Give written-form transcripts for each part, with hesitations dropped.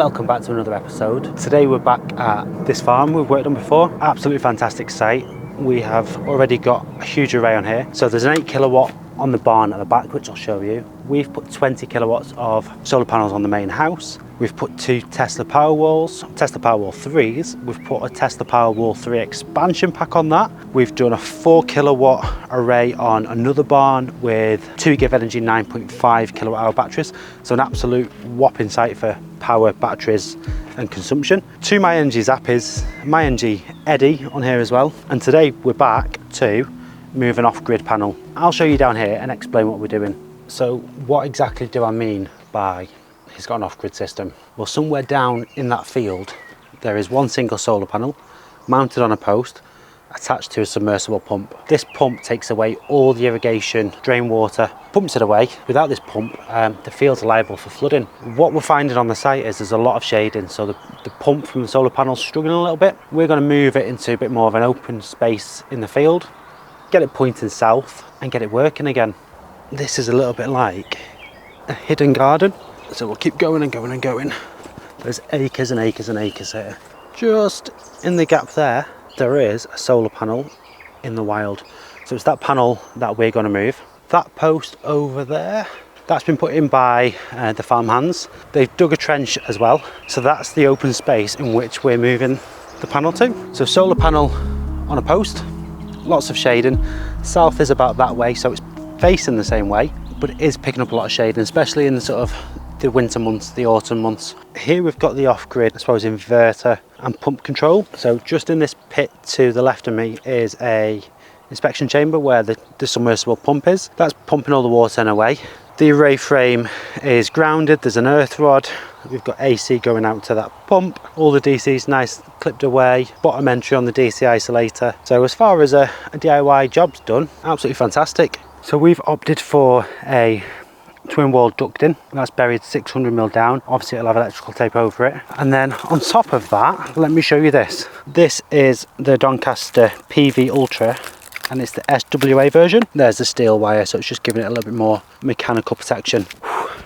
welcome back to another episode. Today we're back at this farm we've worked on before. Absolutely fantastic site. We have already got a huge array on here. So there's an 8 kilowatt on the barn at the back, which I'll show you. We've put 20 kilowatts of solar panels on the main house. We've put 2 Tesla Powerwalls, Tesla Powerwall 3s. We've put a Tesla Powerwall 3 expansion pack on that. We've done a 4 kilowatt array on another barn with 2 Give Energy 9.5 kilowatt hour batteries. So an absolute whopping site for power, batteries and consumption. 2 My Energy Zappies, My Energy Eddy on here as well. And today we're back to move an off-grid panel. I'll show you down here and explain what we're doing. So what exactly do I mean by he's got an off-grid system? Well, somewhere down in that field there is one single solar panel mounted on a post attached to a submersible pump. This pump takes away all the irrigation, drain water, pumps it away. Without this pump, the fields are liable for flooding. What we're finding on the site is there's a lot of shading, so the pump from the solar panel is struggling a little bit. We're going to move it into a bit more of an open space in the field, get it pointing south and get it working again. This is a little bit like a hidden garden, so we'll keep going and going and going. There's acres and acres and acres here. Just in the gap there is a solar panel in the wild. So it's that panel that we're going to move. That post over there, that's been put in by the farm hands. They've dug a trench as well. So that's the open space in which we're moving the panel to. So solar panel on a post, lots of shading. South is about that way, so it's facing the same way, but it is picking up a lot of shading, especially in the sort of the winter months, the autumn months. Here we've got the off-grid, I suppose, inverter and pump control. So just in this pit to the left of me is a inspection chamber where the submersible pump is. That's pumping all the water away. The array frame is grounded, there's an earth rod. We've got AC going out to that pump. All the DC's nice clipped away. Bottom entry on the DC isolator. So as far as a DIY job's done, absolutely fantastic. So we've opted for a twin wall ducting. That's buried 600mm down. Obviously it'll have electrical tape over it. And then on top of that, let me show you this. This is the Doncaster PV Ultra and it's the SWA version. There's the steel wire, so it's just giving it a little bit more mechanical protection.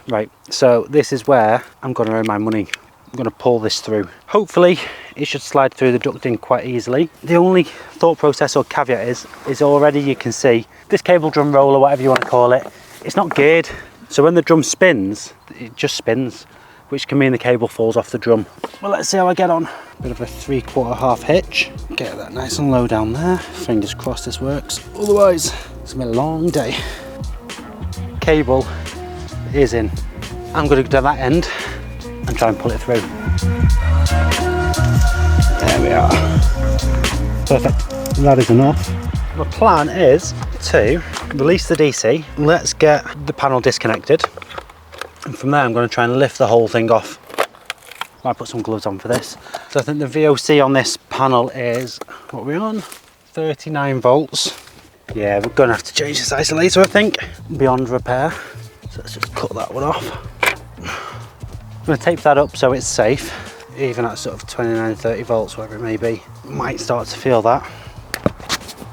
Right, so this is where I'm going to earn my money. I'm going to pull this through. Hopefully it should slide through the ducting quite easily. The only thought process or caveat is already you can see this cable drum roll or whatever you want to call it, it's not geared. So when the drum spins, it just spins, which can mean the cable falls off the drum. Well, let's see how I get on. Bit of a 3/4 half hitch. Get that nice and low down there. Fingers crossed this works. Otherwise, it's been a long day. Cable is in. I'm going to do that end and try and pull it through. There we are. Perfect. That is enough. The plan is to release the DC. Let's get the panel disconnected. And from there I'm going to try and lift the whole thing off. Might put some gloves on for this. So I think the VOC on this panel is, what are we on? 39 volts. Yeah, we're going to have to change this isolator, I think. Beyond repair. So let's just cut that one off. I'm going to tape that up so it's safe. Even at sort of 29, 30 volts, whatever it may be. Might start to feel that.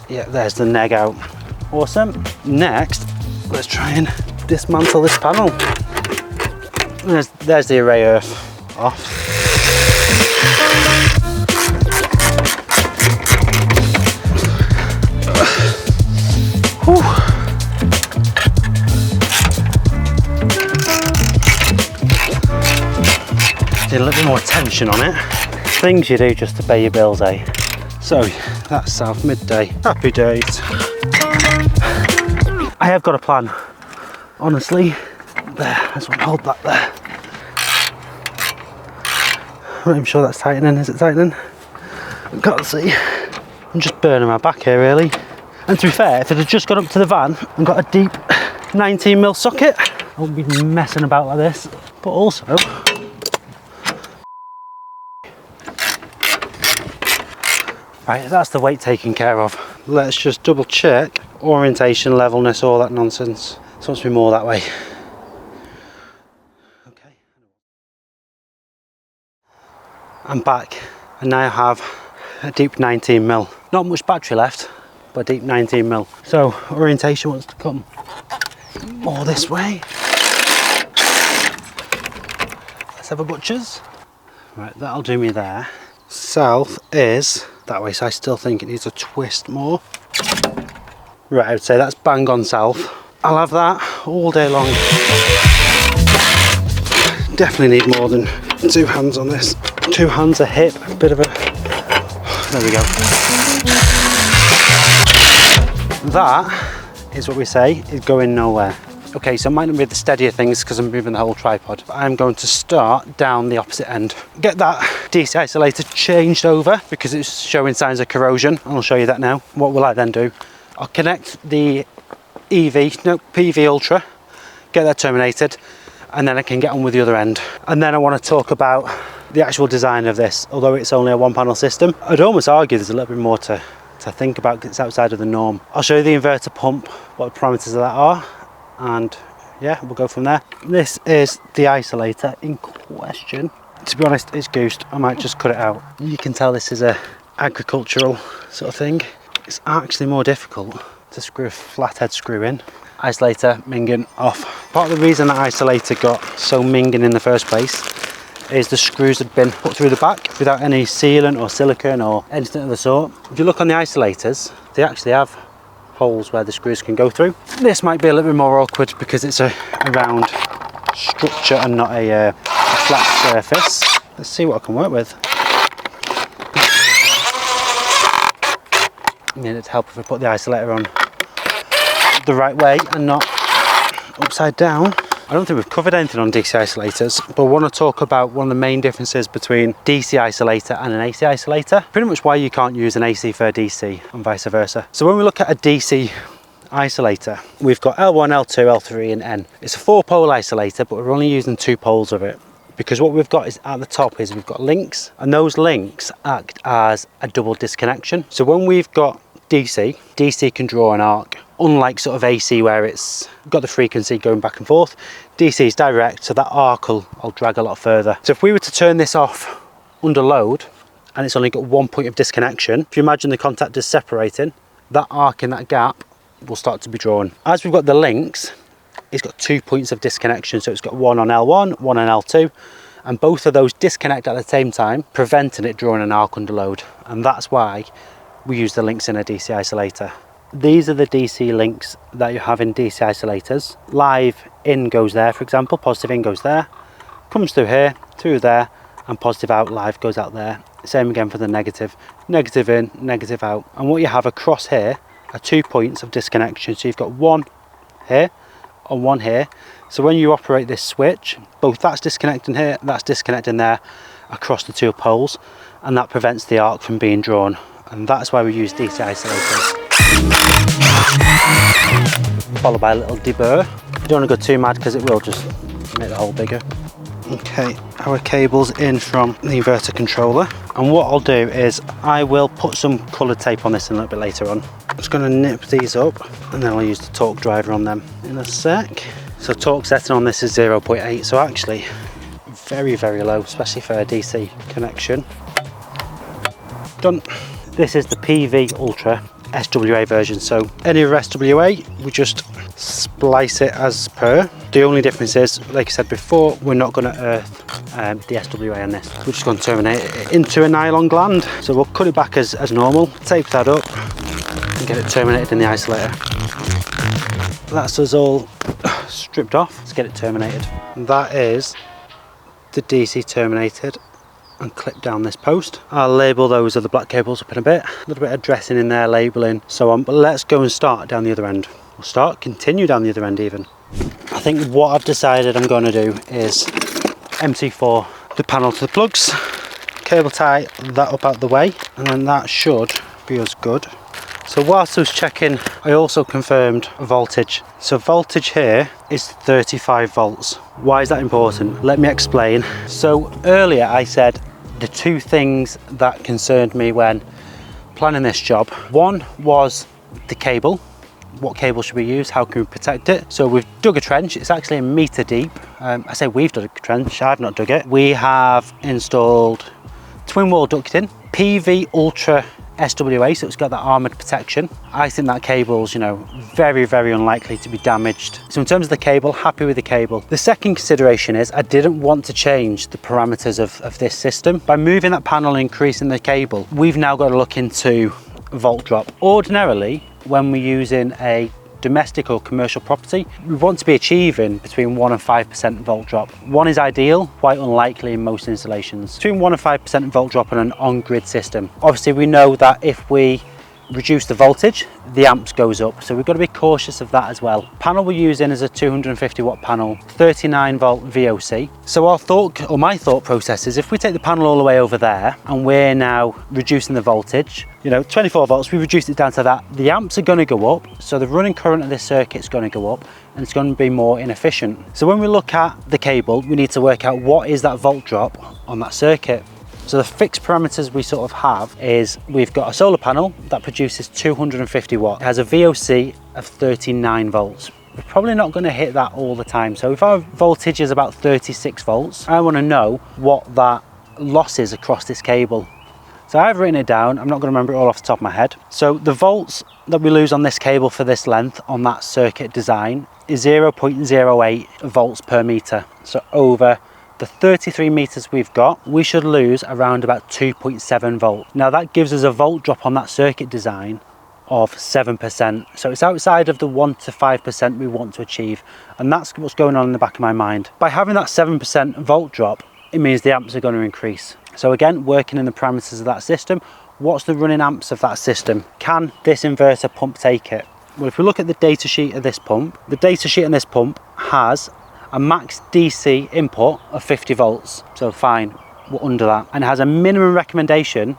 Yeah, there's the neg out. Awesome. Next, let's try and dismantle this panel. There's the array earth off. Whew. Did a little bit more tension on it. Things you do just to pay your bills, eh? So that's South midday. Happy days. I have got a plan. Honestly, there. I just want to hold that there. I'm not even sure that's tightening. Is it tightening? I can't see. I'm just burning my back here, really. And to be fair, if it had just gone up to the van and got a deep 19mm socket, I wouldn't be messing about like this. But also, right, that's the weight taken care of. Let's just double check orientation, levelness, all that nonsense. It's supposed to be more that way. Okay. I'm back and now I have a deep 19mm. Not much battery left, but a deep 19mm. So orientation wants to come more this way. Let's have a butcher's. Right, that'll do me there. South is that way, so I still think it needs a twist more. Right, I would say that's bang on south. I'll have that all day long. Definitely need more than 2 hands on this. 2 hands, a hip, a bit of a... There we go. That is what we say is going nowhere. Okay, so it might not be the steadier things because I'm moving the whole tripod, but I'm going to start down the opposite end. Get that DC isolator changed over because it's showing signs of corrosion, and I'll show you that now. What will I then do? I'll connect the PV Ultra, get that terminated, and then I can get on with the other end. And then I want to talk about the actual design of this. Although it's only a 1-panel system, I'd almost argue there's a little bit more to think about because it's outside of the norm. I'll show you the inverter pump, what the parameters of that are, and yeah, we'll go from there. This is the isolator in question. To be honest, it's goosed. I might just cut it out. You can tell this is a agricultural sort of thing. It's actually more difficult to screw a flathead screw in. Isolator minging off. Part of the reason that isolator got so minging in the first place is the screws had been put through the back without any sealant or silicone or anything of the sort. If you look on the isolators, they actually have holes where the screws can go through. This might be a little bit more awkward because it's a round structure and not a flat surface. Let's see what I can work with. I mean, it'd help if we put the isolator on the right way and not upside down. I don't think we've covered anything on DC isolators, but I want to talk about one of the main differences between DC isolator and an AC isolator. Pretty much why you can't use an AC for a DC and vice versa. So when we look at a DC isolator, we've got L1, L2, L3 and N. It's a 4-pole isolator, but we're only using 2 poles of it. Because what we've got is at the top is we've got links, and those links act as a double disconnection. So when we've got DC can draw an arc. Unlike sort of AC where it's got the frequency going back and forth, DC is direct, so that arc will drag a lot further. So if we were to turn this off under load and it's only got 1 point of disconnection, if you imagine the contactors separating, that arc in that gap will start to be drawn. As we've got the links, it's got 2 points of disconnection, so it's got one on L1, one on L2, and both of those disconnect at the same time, preventing it drawing an arc under load. And that's why we use the links in a DC isolator. These are the DC links that you have in DC isolators. Live in goes there, for example, positive in goes there, comes through here, through there, and positive out, live goes out there. Same again for the negative. Negative in, negative out. And what you have across here are 2 points of disconnection. So you've got one here and one here. So when you operate this switch, both that's disconnecting here, that's disconnecting there across the 2 poles, and that prevents the arc from being drawn. And that's why we use DC isolators. Followed by a little deburr. You don't want to go too mad because it will just make the hole bigger. Okay, our cable's in from the inverter controller. And what I'll do is I will put some coloured tape on this a little bit later on. I'm just going to nip these up and then I'll use the torque driver on them in a sec. So torque setting on this is 0.8, so actually very, very low, especially for a DC connection. Done. This is the PV Ultra SWA version, so any of SWA we just splice it as per. The only difference is, like I said before, we're not going to earth the SWA on this. We're just going to terminate it into a nylon gland, so we'll cut it back as normal, tape that up and get it terminated in the isolator. That's us all stripped off. Let's get it terminated. And that is the DC terminated and clip down this post. I'll label those other black cables up in a bit. A little bit of dressing in there, labelling, so on. But let's go and start down the other end. We'll continue down the other end even. I think what I've decided I'm going to do is MC4 the panel to the plugs, cable tie that up out the way, and then that should be us good. So whilst I was checking, I also confirmed voltage. So voltage here is 35 volts. Why is that important? Let me explain. So earlier I said the 2 things that concerned me when planning this job. One was the cable. What cable should we use? How can we protect it? So we've dug a trench. It's actually 1 meter deep. I say we've dug a trench, I've not dug it. We have installed twin wall ducting, PV Ultra SWA, so it's got that armoured protection. I think that cable's, you know, very, very unlikely to be damaged. So in terms of the cable, happy with the cable. The second consideration is I didn't want to change the parameters of this system. By moving that panel and increasing the cable, we've now got to look into volt drop. Ordinarily, when we're using a domestic or commercial property, we want to be achieving between 1 and 5% volt drop. 1 is ideal, quite unlikely in most installations. Between 1 and 5% volt drop on an on-grid system. Obviously, we know that if we reduce the voltage, the amps goes up, so we've got to be cautious of that as well. Panel we're using is a 250 watt panel, 39 volt VOC. So our thought, or my thought process is, if we take the panel all the way over there and we're now reducing the voltage, you know, 24 volts, we reduced it down to that, the amps are going to go up, so the running current of this circuit is going to go up and it's going to be more inefficient. So when we look at the cable, we need to work out what is that volt drop on that circuit. So the fixed parameters we sort of have is, we've got a solar panel that produces 250 watt. It has a VOC of 39 volts. We're probably not going to hit that all the time. So if our voltage is about 36 volts, I want to know what that loss is across this cable. So I've written it down. I'm not going to remember it all off the top of my head. So the volts that we lose on this cable for this length on that circuit design is 0.08 volts per meter. So over the 33 meters we've got, we should lose around about 2.7 volts. Now that gives us a volt drop on that circuit design of 7%. So it's outside of the 1 to 5% we want to achieve. And that's what's going on in the back of my mind. By having that 7% volt drop, it means the amps are going to increase. So again, working in the parameters of that system, what's the running amps of that system? Can this inverter pump take it? Well, if we look at the data sheet of this pump, the data sheet on this pump has a max DC input of 50 volts. So fine, we're under that. And it has a minimum recommendation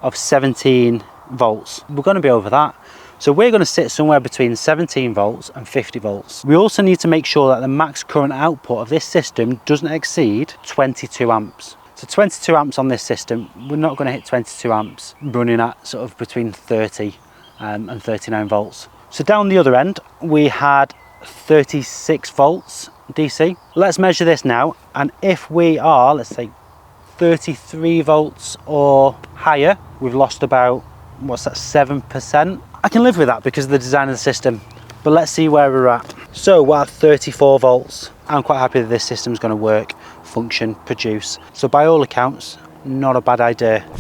of 17 volts. We're going to be over that. So we're going to sit somewhere between 17 volts and 50 volts. We also need to make sure that the max current output of this system doesn't exceed 22 amps. So 22 amps on this system, we're not going to hit 22 amps running at sort of between 30 and 39 volts. So down the other end, we had 36 volts DC. Let's measure this now, and if we are, let's say, 33 volts or higher, we've lost about, what's that, 7%? I can live with that because of the design of the system, but let's see where we're at. So we're at 34 volts. I'm quite happy that this system's going to work, function, produce. So by all accounts, not a bad idea.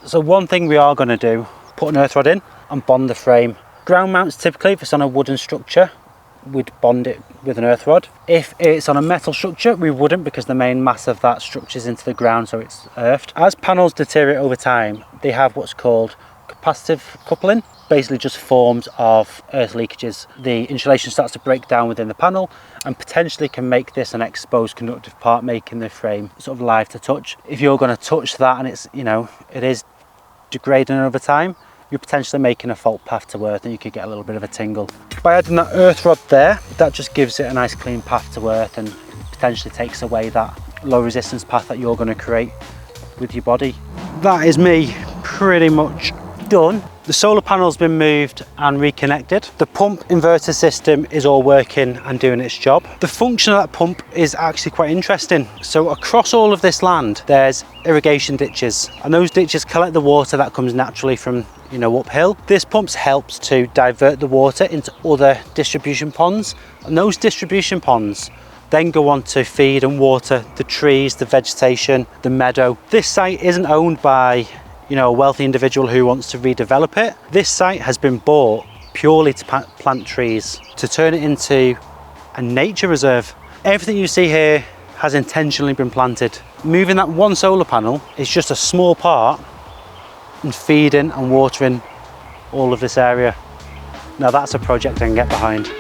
So one thing we are going to do, put an earth rod in and bond the frame. Ground mounts, typically, if it's on a wooden structure, we'd bond it with an earth rod. If it's on a metal structure, we wouldn't, because the main mass of that structure is into the ground, so it's earthed. As panels deteriorate over time, they have what's called capacitive coupling, basically just forms of earth leakages. The insulation starts to break down within the panel and potentially can make this an exposed conductive part, making the frame sort of live to touch. If you're going to touch that and it's, you know, it is degrading over time, you're potentially making a fault path to earth and you could get a little bit of a tingle. By adding that earth rod there, that just gives it a nice clean path to earth and potentially takes away that low resistance path that you're going to create with your body. That is me pretty much done. The solar panel's been moved and reconnected. The pump inverter system is all working and doing its job. The function of that pump is actually quite interesting. So across all of this land, there's irrigation ditches, and those ditches collect the water that comes naturally from, you know, uphill. This pump helps to divert the water into other distribution ponds, and those distribution ponds then go on to feed and water the trees, the vegetation, the meadow. This site isn't owned by, you know, a wealthy individual who wants to redevelop it. This site has been bought purely to plant trees, to turn it into a nature reserve. Everything you see here has intentionally been planted. Moving that one solar panel is just a small part in feeding and watering all of this area. Now that's a project I can get behind.